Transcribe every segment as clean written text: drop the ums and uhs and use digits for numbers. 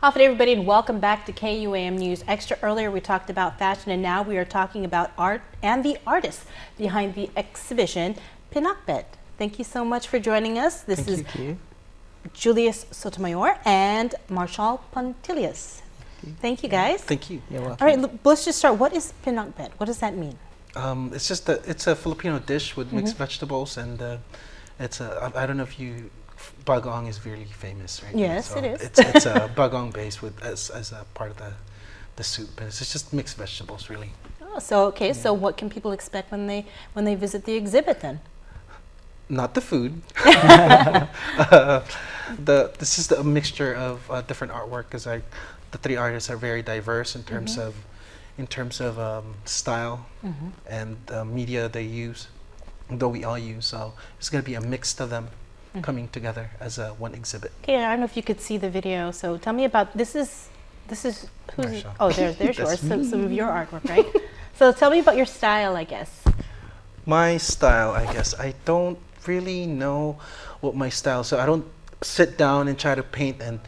Afternoon, everybody, and welcome back to KUAM News Extra. Earlier, we talked about fashion, and now we are talking about art and the artists behind the exhibition, Pinakbet. Thank you so much for joining us. This is Julius Sotomayor and Marshall Pontilius. Thank you, guys. Thank you. You're welcome. All right, let's just start. What is Pinakbet? What does that mean? It's a Filipino dish with mixed vegetables, and I don't know if bagong is really famous, right? Yes, so it is. It's a bagong base with as a part of the soup, but it's just mixed vegetables, really. Oh, so okay. So what can people expect when they visit the exhibit then? Not the food. This is a mixture of different artwork, because the three artists are very diverse in terms of style and media they use, though we all use. So it's going to be a mix of them coming together as one exhibit. Okay, I don't know if you could see the video. So tell me about this is who's Marshall. oh there's yours. So some of your artwork, right? So tell me about your style, I guess. My style, I guess. I don't really know what my style. So I don't sit down and try to paint and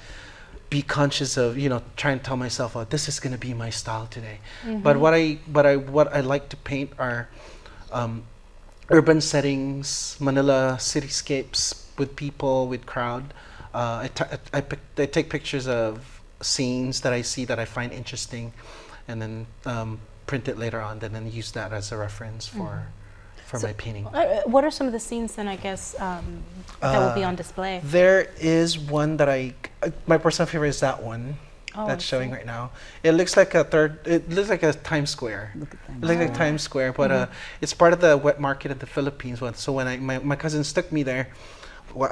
be conscious of trying to tell myself, oh, this is going to be my style today. But what I like to paint are urban settings, Manila cityscapes with people, with crowd. I take pictures of scenes that I see that I find interesting, and then print it later on, and then use that as a reference for my painting. What are some of the scenes then, I guess, that will be on display? There is one that my personal favorite is that one. Oh, that's showing right now. It looks like it looks like a Times Square. It looks like Times Square, but it's part of the wet market of the Philippines. So when my cousins took me there,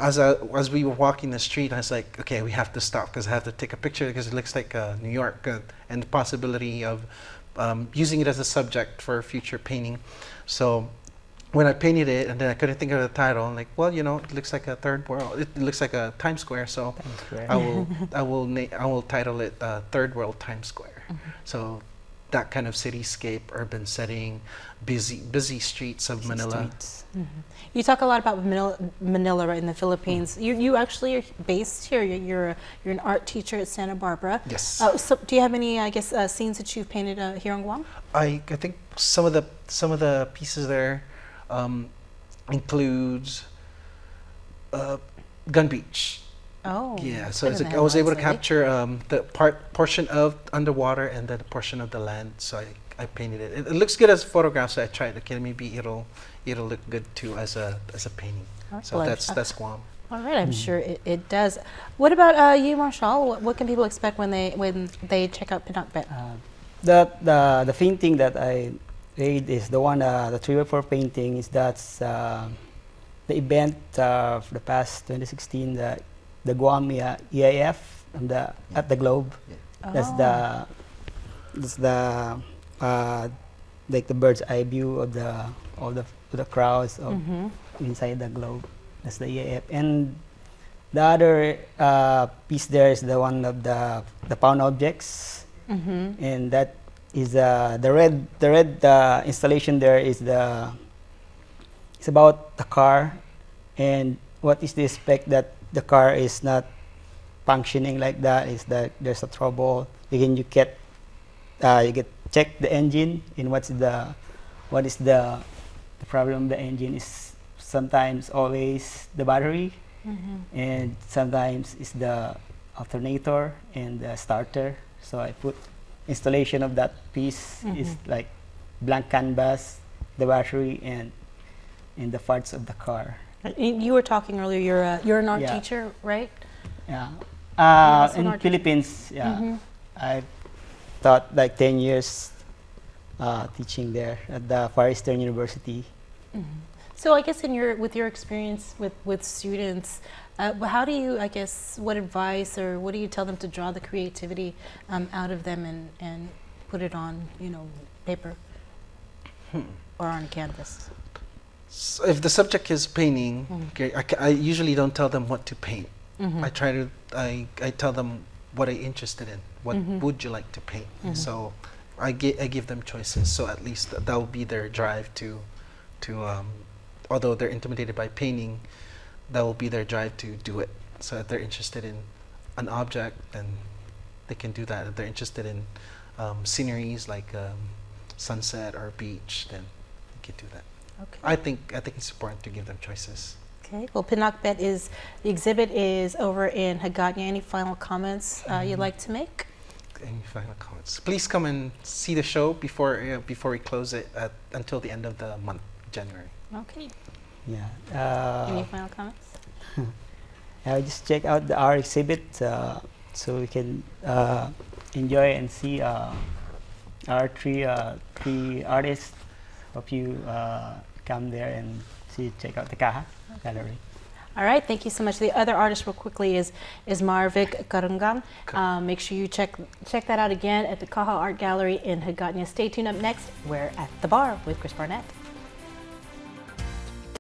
as we were walking the street, I was like, okay, we have to stop because I have to take a picture, because it looks like New York, and the possibility of using it as a subject for future painting. So when I painted it, and then I couldn't think of the title, I'm like, well, it looks like a third world. It looks like a Times Square, so I will title it Third World Times Square. So that kind of cityscape, urban setting, busy streets of Manila. You talk a lot about Manila, right, in the Philippines. You actually are based here. You're an art teacher at Santa Barbara. Yes. So do you have any, I guess, scenes that you've painted here on Guam? I think some of the pieces there includes Gun Beach. Oh. Yeah, so I was able to capture the portion of underwater and then a portion of the land. So I painted it. It looks good as photographs. So I tried. Okay, maybe it'll look good too as a painting. So Well, that's Guam. All right, I'm sure it does. What about you, Marshall? What can people expect when they check out Pinakbet? The painting that I made is the one, the 3x4 painting is the event for the past 2016, the Guam EIF at the Globe. Oh. That's like the bird's eye view of the crowds inside the Globe. That's the EIF. And the other piece there is the one of the found objects, and that is the red installation there is it's about the car, and what is the aspect that the car is not functioning like that is that there's a trouble. Again, you get check the engine, and what is the problem of the engine is sometimes always the battery, and sometimes it's the alternator and the starter. So I put installation of that piece is like blank canvas, the battery, and the parts of the car. You were talking earlier. You're an art teacher, right? Yeah. In Philippines, I taught like 10 years teaching there at the Far Eastern University. So I guess with your experience with students, how do you, I guess, what advice or what do you tell them to draw the creativity out of them and put it on, paper or on canvas? So if the subject is painting, I usually don't tell them what to paint. I tell them what I'm interested in. What would you like to paint? So I give them choices. So at least that will be their drive to although they're intimidated by painting, that will be their drive to do it. So if they're interested in an object, then they can do that. If they're interested in sceneries like sunset or beach, then they can do that. Okay. I think it's important to give them choices. Okay. Well, Pinakbet is the exhibit is over in Hagåtña. Any final comments you'd like to make? Any final comments? Please come and see the show before we close it until the end of the month, January. Okay. Yeah. Any final comments? Just check out our exhibit so we can enjoy and see our three artists. Hope you come there and check out the Kaha gallery. All right, thank you so much. The other artist, real quickly, is Marvic Karungang. Make sure you check that out again at the Kaha Art Gallery in Hagåtña. Stay tuned. Up next, we're at the bar with Chris Barnett.